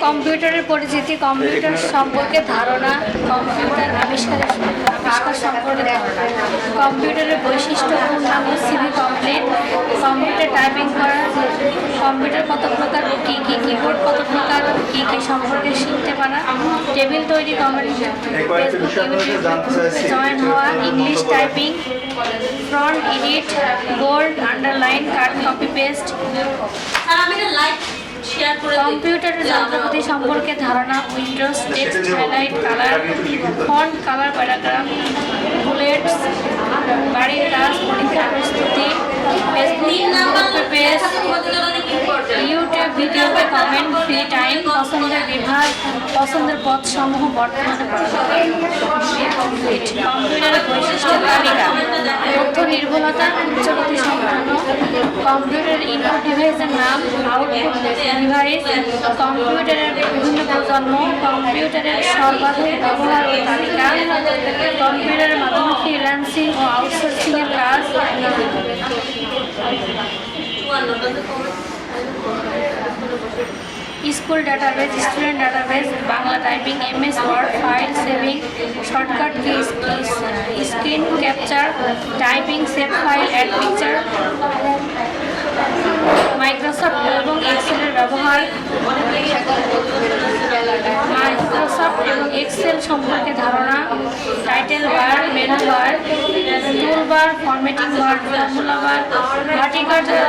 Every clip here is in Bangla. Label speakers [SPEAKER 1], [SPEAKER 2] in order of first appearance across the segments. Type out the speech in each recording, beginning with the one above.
[SPEAKER 1] কম্পিউটারের পরিচিতি, কম্পিউটার সম্পর্কে ধারণা, কম্পিউটার আবিষ্কার সম্পর্কে ধারণা, কম্পিউটারের বৈশিষ্ট্য, পূর্ণাঙ্গ সিভি কমপ্লিট, কম্পিউটার টাইপিং করা, কম্পিউটার কত প্রকার ও কী কী, কিবোর্ড কত প্রকার ও কী কী সম্পর্কে শিখতে পারা, টেবিল তৈরি, ফেসবুক ইউটিউব জয়েন হওয়া, English typing, font edit, bold, underline, cut, copy paste, কম্পিউটারের যন্ত্রপাতি সম্পর্কে ধারণা, Windows, text, highlight, colour, font, colour, paragraph, bullets, বাড়ির কাজ, পরীক্ষার প্রস্তুতি, ফেসবুক পেজ, ইউটিউব ভিডিওতে কমেন্ট, ফ্রি টাইম, পছন্দের বিভাগ, পছন্দের পদসমূহ বর্তমানে কম্পিউটারের বৈশিষ্ট্য তালিকা, তথ্য নির্ভুলতা, উচ্চগতি সম্পন্ন, কম্পিউটারের ইনপুট ডিভাইসের নাম, আউটপুট ডিভাইস, কম্পিউটারের বিভিন্ন প্রজন্ম, কম্পিউটারের সর্বাধিক ব্যবহার ও তালিকা, কম্পিউটারের মাধ্যমে ফ্রিল্যান্সিং ও আউটসোর্সিংয়ের কাজ, school database, student database, Bangla typing, MS Word, file saving, shortcut keys, screen capture, typing, save file, add picture, Microsoft এবং এক্সেলের ব্যবহার, মাইক্রোসফট এবং এক্সেল সম্পর্কে ধারণা, title bar, menu bar, tool bar, formatting bar, formula bar, vertical bar,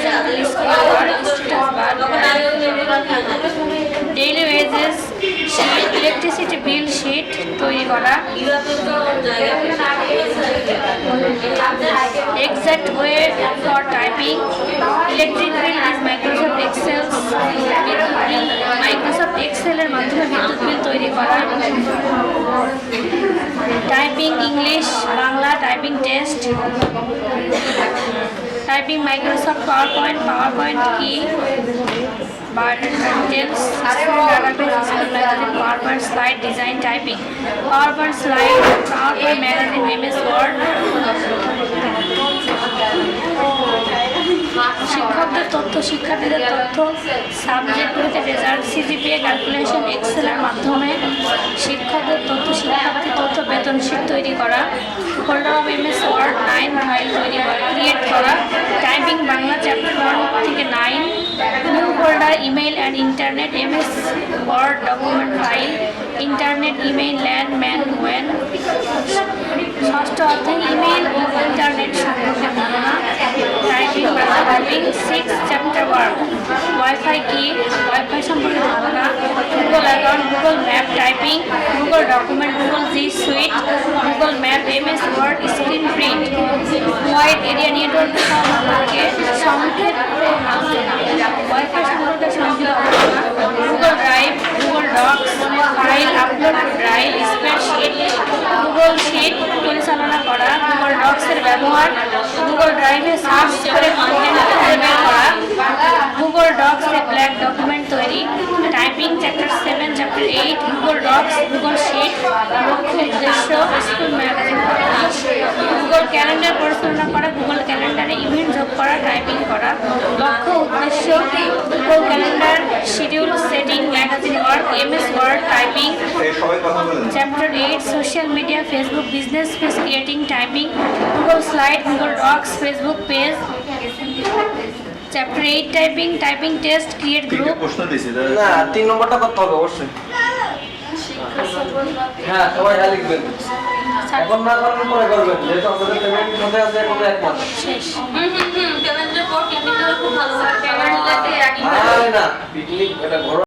[SPEAKER 1] status bar, daily wages sheet, electricity bill sheet তৈরি করা, exact way for typing, electric bill is Microsoft Excel, Microsoft এক্সেলের মাধ্যমে বিদ্যুৎ বিল তৈরি করা, typing English Bangla, typing test, typing Microsoft PowerPoint কি, details, database, magazine, PowerPoint slide design, typing, PowerPoint slide, PowerPoint magazine, MS Word, শিক্ষকদের তথ্য, শিক্ষার্থীদের তথ্য, সাবজেক্টগুলিতে রেজাল্ট, সিজিপিএ ক্যালকুলেশন, এক্সেলের মাধ্যমে শিক্ষকদের তথ্য, শিক্ষার্থী তথ্য, বেতন শিট তৈরি করা, folder of MS Word 9 file তৈরি করা, ক্রিয়েট করা, টাইপিং বাংলা চ্যাপ্টার 1 থেকে 9, new folder, email and internet, MS Word document file, internet, email, LAN, MAN, ওয়েন, ষষ্ঠ অধ্যায় ইমেইল ও ইন্টারনেট সম্পর্কে ধারণা, typing Bangla typing, 6 chapter work, wifi কি, ওয়াইফাই সম্পর্কে ধারণা, Google account, Google map, typing, Google document, Google G Suite, Google map, MS Word, screen print, wide area network সম্পর্কে সংক্ষেপ আলোচনা, ওয়াইফাই সম্পর্কে সংক্ষেপ আলোচনা, Google Drive, Google Docs, file upload, drive, spreadsheet, Google sheet পরিচালনা করা, গুগল ডক্সের ব্যবহার, গুগল ড্রাইভে সার্চ করে কন্টেন্ট খুঁজে বের করা, গুগল ডক্সে ব্ল্যাক ডকুমেন্ট তৈরি, typing chapter 7 chapter 8, Google Docs, Google sheet, লক্ষ্য উদ্দেশ্য, স্কুল ম্যাগাজিন, গুগল ক্যালেন্ডার পরিচালনা করা, গুগল ক্যালেন্ডারে ইভেন্ট যোগ করা, টাইপিং করা, লক্ষ্য উদ্দেশ্য, Google calendar, schedule setting, magazine work, MS Word, typing, chapter 8 social media, Facebook business page creating, typing, Google slide, Google Docs, Facebook page, chapter 8 typing, typing test, create group,
[SPEAKER 2] প্রশ্ন দিছি
[SPEAKER 3] না 3 নম্বরটা করতে হবে অবশ্যই। হ্যাঁ সবাই লিখবেন, এখন না করলে পরে করবেন, যেহেতু আমাদের পেমেন্ট মধ্যে আছে কোনো এক মাস
[SPEAKER 1] শেষ।
[SPEAKER 4] পেমেন্টের পর টিকিটটা খুব ভালো হয়, পেমেন্ট লাগে একই
[SPEAKER 3] না পিকনিক এটা ঘর